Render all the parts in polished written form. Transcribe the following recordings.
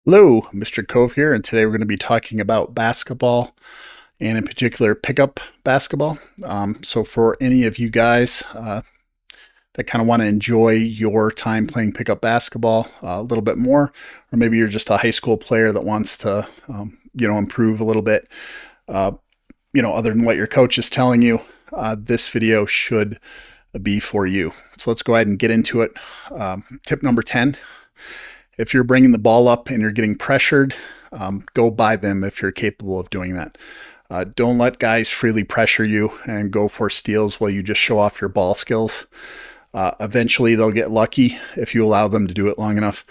Hello, Mr. Cove here, and today we're going to be talking about basketball and in particular pickup basketball. So, for any of you guys that kind of want to enjoy your time playing pickup basketball a little bit more, or maybe you're just a high school player that wants to, improve a little bit, uh, other than what your coach is telling you, this video should be for you. So, let's go ahead and get into it. Tip number 10. If you're bringing the ball up and you're getting pressured, go by them if you're capable of doing that. Don't let guys freely pressure you and go for steals while you just show off your ball skills. Eventually, they'll get lucky if you allow them to do it long enough.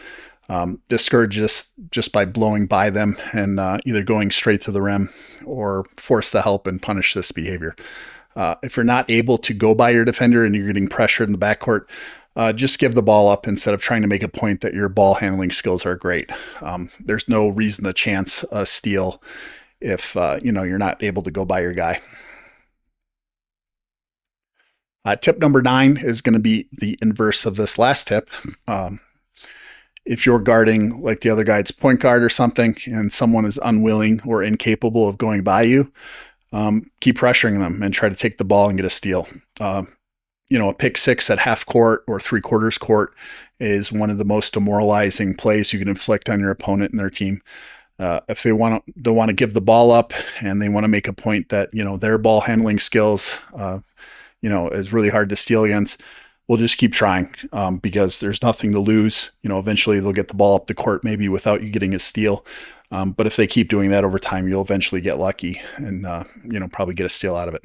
Discourage this just by blowing by them and either going straight to the rim or force the help and punish this behavior. If you're not able to go by your defender and you're getting pressured in the backcourt, just give the ball up instead of trying to make a point that your ball handling skills are great. There's no reason to chance a steal if you're not able to go by your guy. Tip number 9 is going to be the inverse of this last tip. If you're guarding like the other guy's point guard or something and someone is unwilling or incapable of going by you, keep pressuring them and try to take the ball and get a steal. A pick six at half court or three-quarters court is one of the most demoralizing plays you can inflict on your opponent and their team. If they want to give the ball up and they want to make a point that their ball handling skills is really hard to steal against, we'll just keep trying because there's nothing to lose. Eventually they'll get the ball up the court maybe without you getting a steal. But if they keep doing that over time, you'll eventually get lucky and probably get a steal out of it.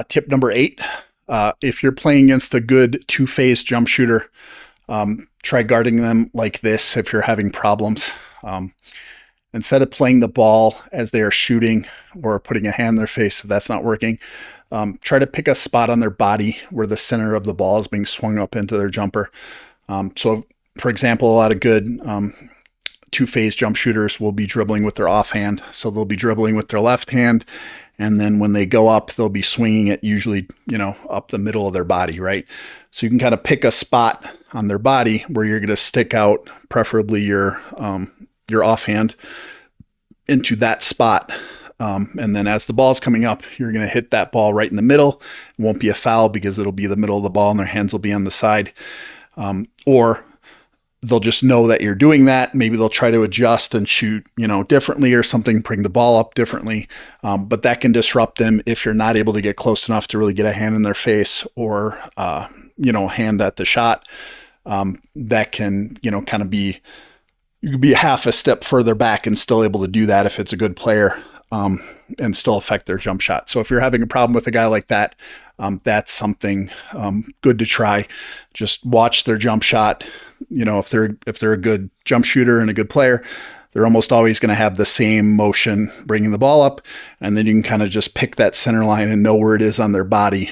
Tip number 8, if you're playing against a good two-phase jump shooter, try guarding them like this if you're having problems. Instead of playing the ball as they are shooting or putting a hand in their face if that's not working, try to pick a spot on their body where the center of the ball is being swung up into their jumper. So, for example, a lot of good two-phase jump shooters will be dribbling with their offhand. So they'll be dribbling with their left hand, and then when they go up, they'll be swinging it usually, up the middle of their body, right? So you can kind of pick a spot on their body where you're going to stick out, preferably your offhand into that spot. And then as the ball's coming up, you're going to hit that ball right in the middle. It won't be a foul because it'll be the middle of the ball and their hands will be on the side. Or they'll just know that you're doing that. Maybe they'll try to adjust and shoot, differently or something, bring the ball up differently. But that can disrupt them if you're not able to get close enough to really get a hand in their face or, hand at the shot. That can, kind of be, you could be half a step further back and still able to do that if it's a good player, and still affect their jump shot. So if you're having a problem with a guy like that, that's something good to try. Just watch their jump shot. If they're a good jump shooter and a good player, they're almost always going to have the same motion bringing the ball up, and then you can kind of just pick that center line and know where it is on their body,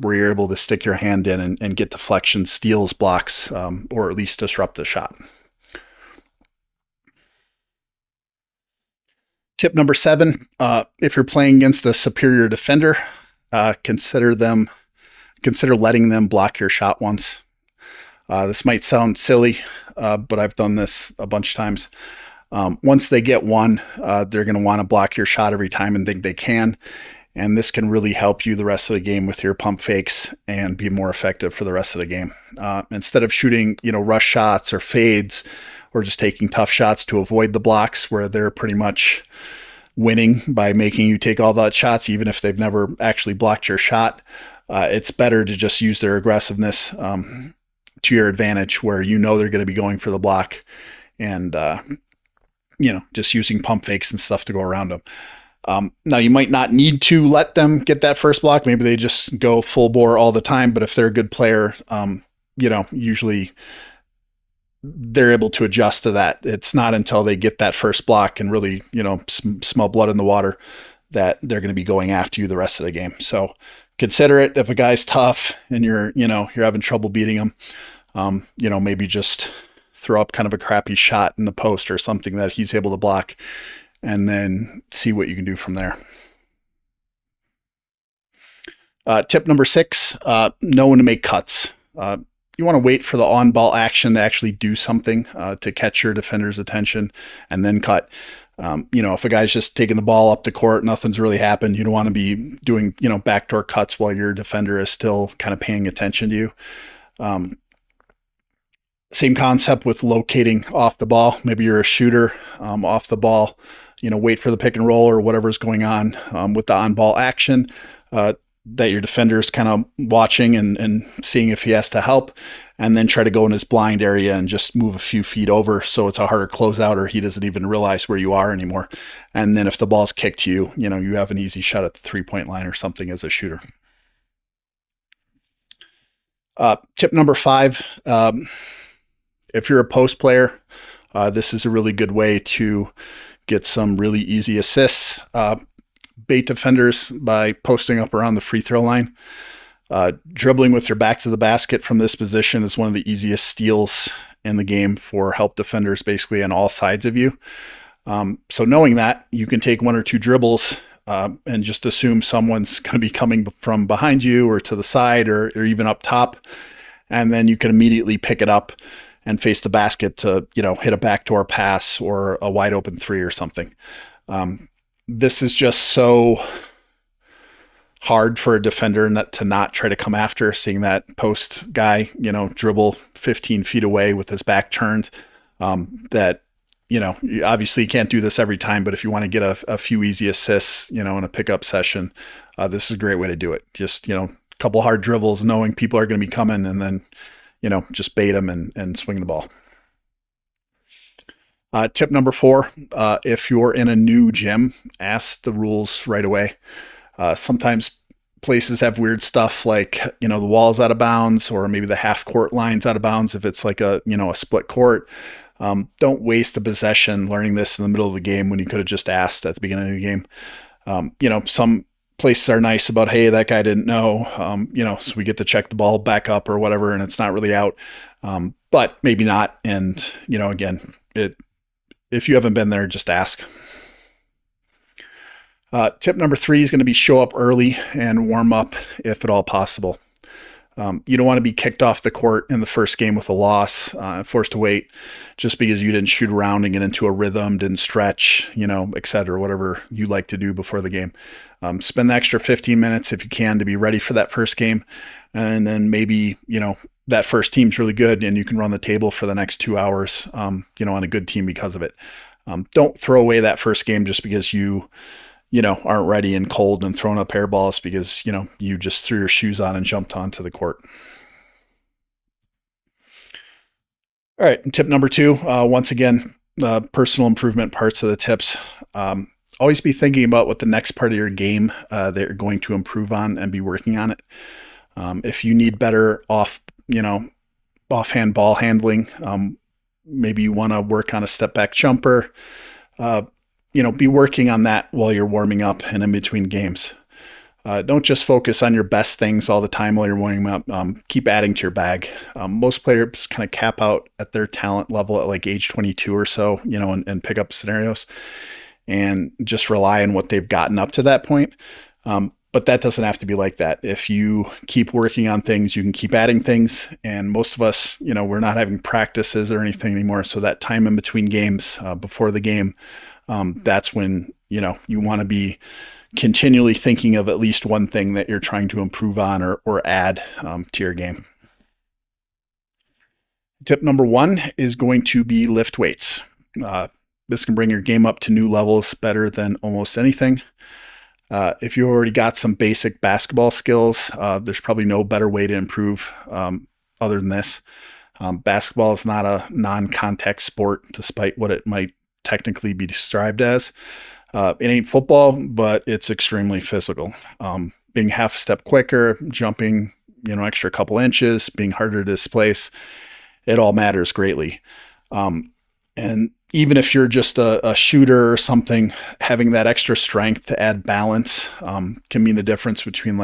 where you're able to stick your hand in and get deflection, steals, blocks, or at least disrupt the shot. Tip number 7, if you're playing against a superior defender, consider letting them block your shot once. This might sound silly, but I've done this a bunch of times. Once they get one, they're going to want to block your shot every time and think they can. And this can really help you the rest of the game with your pump fakes and be more effective for the rest of the game. Instead of shooting, rush shots or fades or just taking tough shots to avoid the blocks where they're pretty much winning by making you take all that shots, even if they've never actually blocked your shot, it's better to just use their aggressiveness to your advantage where they're going to be going for the block and, just using pump fakes and stuff to go around them. Now, you might not need to let them get that first block. Maybe they just go full bore all the time. But if they're a good player, usually they're able to adjust to that. It's not until they get that first block and really, smell blood in the water that they're going to be going after you the rest of the game. So consider it if a guy's tough and you're having trouble beating him, maybe just throw up kind of a crappy shot in the post or something that he's able to block and then see what you can do from there. Tip number 6, know when to make cuts. you want to wait for the on-ball action to actually do something to catch your defender's attention and then cut. If a guy's just taking the ball up the court, nothing's really happened. You don't want to be doing, backdoor cuts while your defender is still kind of paying attention to you. Same concept with locating off the ball. Maybe you're a shooter off the ball, wait for the pick and roll or whatever's going on with the on-ball action that your defender is kind of watching and seeing if he has to help, and then try to go in his blind area and just move a few feet over so it's a harder closeout or he doesn't even realize where you are anymore. And then if the ball's kicked to you, you have an easy shot at the three-point line or something as a shooter. Tip number 5, if you're a post player, this is a really good way to get some really easy assists. Bait defenders by posting up around the free throw line. Dribbling with your back to the basket from this position is one of the easiest steals in the game for help defenders basically on all sides of you. So knowing that, you can take 1 or 2 dribbles and just assume someone's going to be coming from behind you or to the side or even up top. And then you can immediately pick it up and face the basket to, hit a backdoor pass or a wide open 3 or something. This is just so hard for a defender to not try to come after, seeing that post guy, dribble 15 feet away with his back turned. That, obviously you can't do this every time, but if you want to get a few easy assists, in a pickup session, this is a great way to do it. Just, a couple hard dribbles, knowing people are going to be coming, and then, just bait them and swing the ball. Tip number 4, if you're in a new gym, ask the rules right away. Sometimes places have weird stuff like, the wall's out of bounds, or maybe the half court line's out of bounds if it's like a split court. Don't waste a possession learning this in the middle of the game when you could have just asked at the beginning of the game. Some places are nice about, hey, that guy didn't know, so we get to check the ball back up or whatever, and it's not really out. But maybe not. And, again, if you haven't been there, just ask. Tip number 3 is going to be show up early and warm up if at all possible. You don't want to be kicked off the court in the first game with a loss, forced to wait just because you didn't shoot around and get into a rhythm, didn't stretch, et cetera, whatever you like to do before the game. Spend the extra 15 minutes if you can to be ready for that first game. And then maybe, that first team's really good and you can run the table for the next 2 hours, on a good team because of it. Don't throw away that first game just because you aren't ready and cold and throwing up air balls because, you just threw your shoes on and jumped onto the court. All right. Tip number 2, once again, personal improvement parts of the tips. Always be thinking about what the next part of your game that you're going to improve on and be working on it. If you need better offhand ball handling, maybe you want to work on a step back jumper, be working on that while you're warming up and in between games. Don't just focus on your best things all the time while you're warming up. Keep adding to your bag. Most players kind of cap out at their talent level at like age 22 or so, and pick up scenarios and just rely on what they've gotten up to that point. But that doesn't have to be like that. If you keep working on things, you can keep adding things. And most of us, we're not having practices or anything anymore. So that time in between games, before the game, that's when, you want to be continually thinking of at least one thing that you're trying to improve on or add to your game. Tip number 1 is going to be lift weights. This can bring your game up to new levels better than almost anything. If you already got some basic basketball skills, there's probably no better way to improve other than this. Basketball is not a non-contact sport, despite what it might technically be described as. It ain't football, but it's extremely physical. Being half a step quicker, jumping, extra couple inches, being harder to displace, it all matters greatly. And even if you're just a shooter or something, having that extra strength to add balance can mean the difference between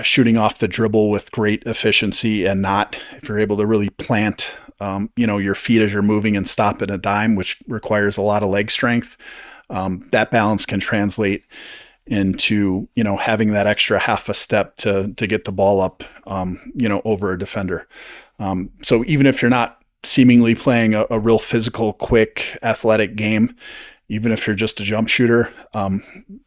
shooting off the dribble with great efficiency and not. If you're able to really plant, your feet as you're moving and stop at a dime, which requires a lot of leg strength, that balance can translate into, you know, having that extra half a step to get the ball up, you know, over a defender. So even if you're not seemingly playing a real physical, quick, athletic game, even if you're just a jump shooter,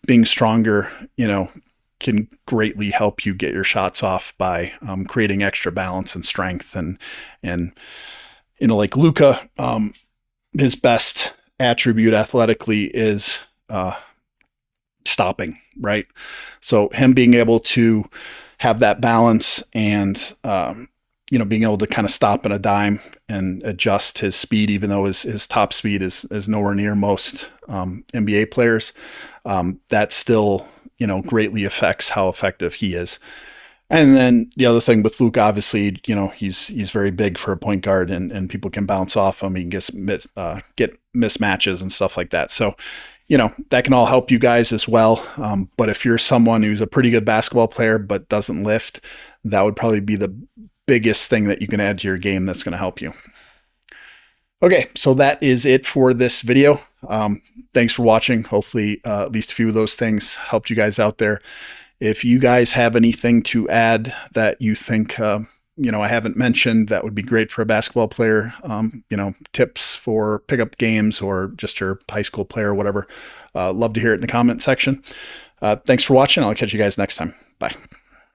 being stronger, you know, can greatly help you get your shots off by creating extra balance and strength. And you know, like Luka, his best attribute athletically is stopping, right? So him being able to have that balance and you know, being able to kind of stop in a dime and adjust his speed, even though his top speed is nowhere near most NBA players, that still, you know, greatly affects how effective he is. And then the other thing with Luke, obviously, you know, he's very big for a point guard, and people can bounce off him. He can get mismatches and stuff like that. So, you know, that can all help you guys as well. But if you're someone who's a pretty good basketball player but doesn't lift, that would probably be the biggest thing that you can add to your game that's going to help you. Okay, so that is it for this video. Thanks for watching. Hopefully at least a few of those things helped you guys out there. If you guys have anything to add that you think you know, I haven't mentioned, that would be great for a basketball player, you know, tips for pickup games or just your high school player or whatever, love to hear it in the comment section. Thanks for watching. I'll catch you guys next time. Bye.